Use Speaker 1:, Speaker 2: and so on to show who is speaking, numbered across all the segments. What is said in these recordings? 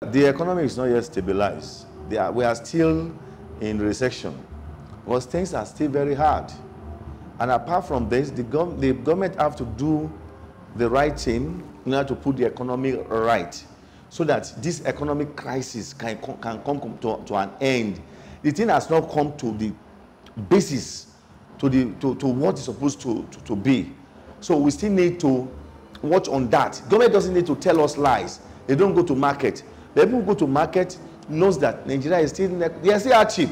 Speaker 1: The economy is not yet stabilized. We are still in recession because things are still very hard. And apart from this, the government have to do the right thing in order to put the economy right, so that this economic crisis can come to an end. The thing has not come to the basis, to what it's supposed to be. So we still need to watch on that. Government doesn't need to tell us lies. They don't go to market. The people who go to market knows that Nigeria is still, they still are cheap.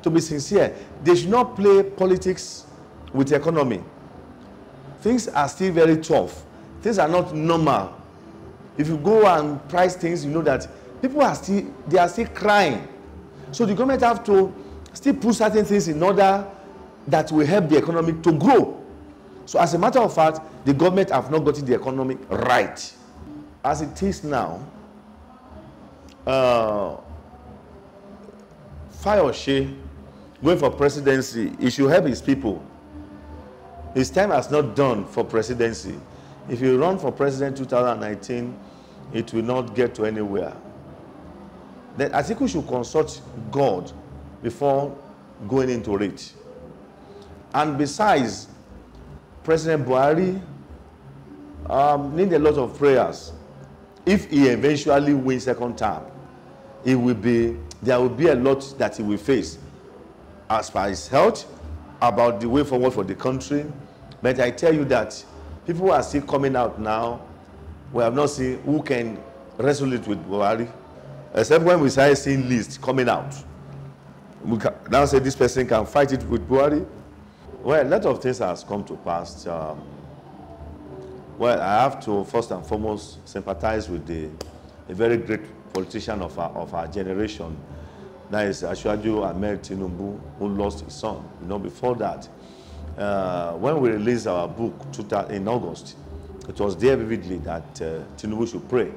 Speaker 1: To be sincere, they should not play politics with the economy. Things are still very tough. Things are not normal. If you go and price things, you know that people are still crying. So the government have to still put certain things in order that will help the economy to grow. So as a matter of fact, the government have not gotten the economy right. As it is now, Fayose going for presidency, he should help his people. His time has not done for presidency. If you run for president 2019, it will not get to anywhere. Then I think we should consult God before going into it. And besides, President Buhari need a lot of prayers. If he eventually wins second term, there will be a lot that he will face as far as health, about the way forward for the country. But I tell you that people are still coming out now. We have not seen who can wrestle it with Buhari, except when we start seeing lists coming out. We can now say this person can fight it with Buhari. Well, a lot of things has come to pass. Well, I have to first and foremost sympathize with a very great politician of our generation. That is Nnamdi Kanu, who lost his son. You know, before that, when we released our book in August, it was there vividly that Tinubu should pray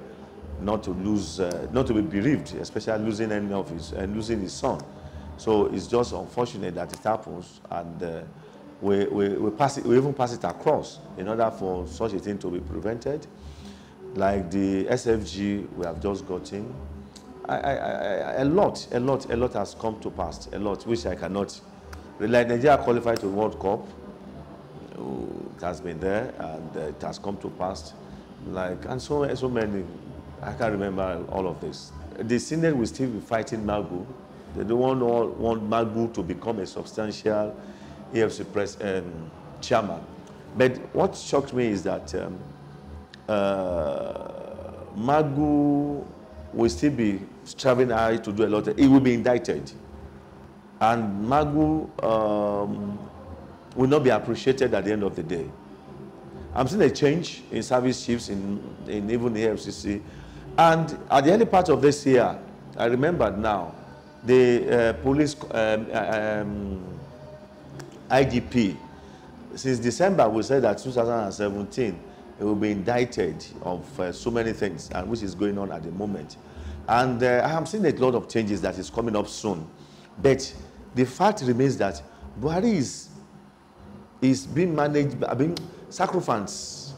Speaker 1: not to lose, not to be bereaved, especially losing any of losing his son. So it's just unfortunate that it happens, and we even pass it across in order for such a thing to be prevented. Like the SFG we have just gotten, a lot has come to pass, a lot which I cannot. Like Nigeria qualified to World Cup, it has been there and it has come to pass. Like, and so many, I can't remember all of this. The Senate will still be fighting Magu. They don't want Magu to become a substantial AFC chairman. But what shocked me is that Magu will still be striving hard to do a lot. He will be indicted. And Magu will not be appreciated at the end of the day. I'm seeing a change in service chiefs in even the AFCC. And at the early part of this year, I remembered now, the police IGP, since December, we said that 2017, it will be indicted of so many things, and which is going on at the moment. And I am seeing a lot of changes that is coming up soon. But the fact remains that Buhari is being managed, sacrificants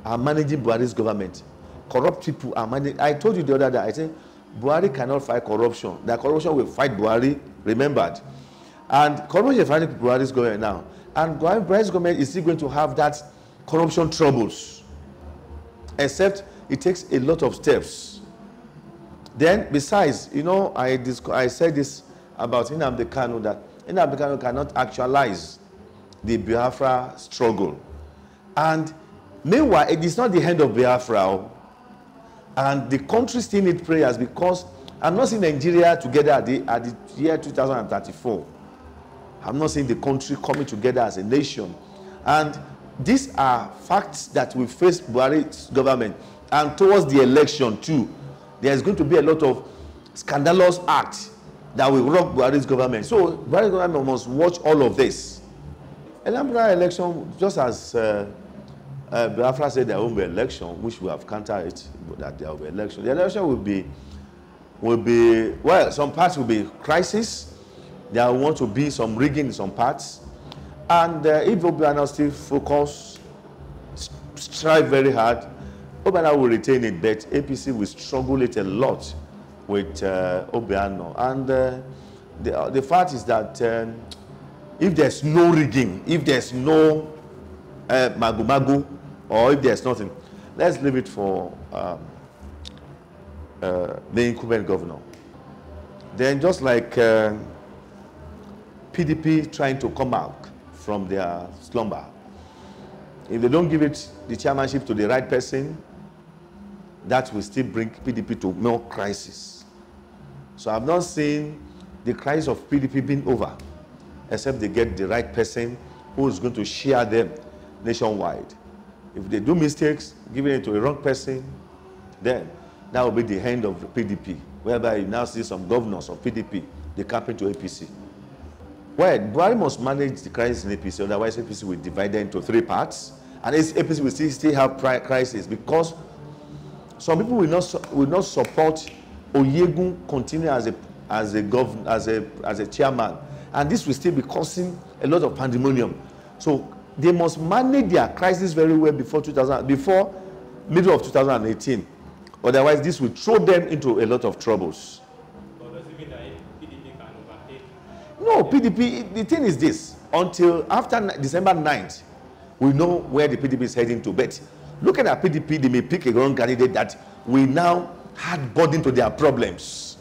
Speaker 1: are managing Buhari's government. Corrupt people are managing. I told you the other day, I said, Buhari cannot fight corruption. That corruption will fight Buhari, remembered. And corruption is fighting Buhari's government now. And Buhari's government is still going to have that corruption troubles, except it takes a lot of steps. Then, besides, you know, I said this about Nnamdi Kanu, that Nnamdi Kanu cannot actualize the Biafra struggle. And meanwhile, it is not the end of Biafra. And the country still needs prayers, because I'm not seeing Nigeria together at the year 2034. I'm not seeing the country coming together as a nation. And these are facts that will face Buhari's government. And towards the election too, there's going to be a lot of scandalous acts that will rock Buhari's government. So Buhari's government must watch all of this. Anambra election, just as Biafra said there won't be election, which we have countered it, that there will be election. The election will be, well, some parts will be crisis. There will want to be some rigging in some parts. And if Obiano still focus, strive very hard, Obiano will retain it, but APC will struggle it a lot with Obiano. And the fact is that if there's no rigging, if there's no magu-magu, or if there's nothing, let's leave it for the incumbent governor. Then just like PDP trying to come out from their slumber, if they don't give it the chairmanship to the right person, that will still bring PDP to more crisis. So I've not seen the crisis of PDP being over, except they get the right person who is going to share them nationwide. If they do mistakes, giving it to a wrong person, then that will be the end of the PDP, whereby you now see some governors of PDP, they campaign to APC. Well, Buhari must manage the crisis in APC, otherwise APC will divide them into 3 parts, and APC will still have crisis, because some people will not support Oyegun continue as a chairman, and this will still be causing a lot of pandemonium. So they must manage their crisis very well before middle of 2018. Otherwise, this will throw them into a lot of troubles.
Speaker 2: But does it mean that PDP can overtake?
Speaker 1: No, PDP, the thing is this, until after December 9th, we know where the PDP is heading to. But looking at PDP, they may pick a wrong candidate that will now add burden to their problems.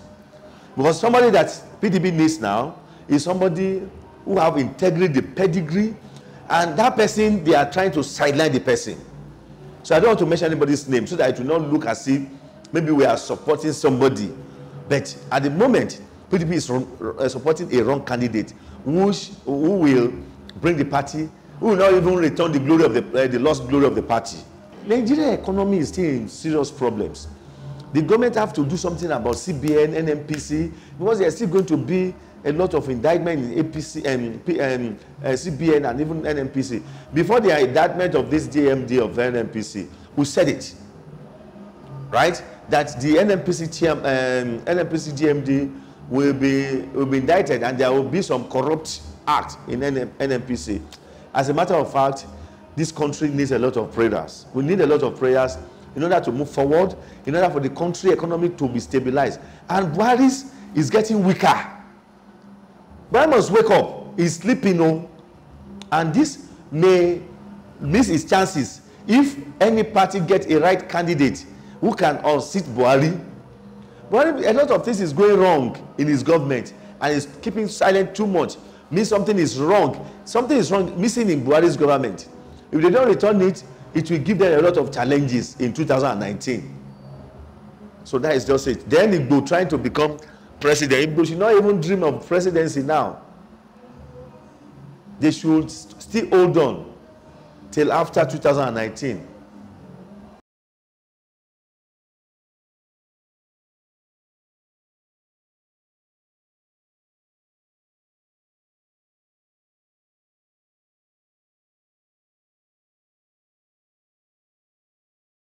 Speaker 1: Because somebody that PDP needs now is somebody who have integrity, pedigree, and that person, they are trying to sideline the person. So I don't want to mention anybody's name so that it will not look as if maybe we are supporting somebody. But at the moment, PDP is supporting a wrong candidate who will bring the party, who will not even return the glory of the lost glory of the party. Nigerian economy is still in serious problems. The government have to do something about CBN, NNPC, because there is still going to be a lot of indictment in APC, CBN and even NNPC. Before the indictment of this DMD of NNPC, we said it, right? That the NNPC GMD will be indicted, and there will be some corrupt act in NNPC. As a matter of fact, this country needs a lot of prayers. We need a lot of prayers in order to move forward, in order for the country economy to be stabilized. And Buhari is getting weaker. Buhari must wake up. He's sleeping, and this may miss his chances if any party gets a right candidate who can unseat Buhari. Buhari, a lot of things is going wrong in his government, and he's keeping silent too much. Means something is wrong. Something is wrong, missing in Buhari's government. If they don't return it, it will give them a lot of challenges in 2019. So that is just it. Then Igbo trying to become president. Igbo should not even dream of presidency now. They should still hold on till after 2019.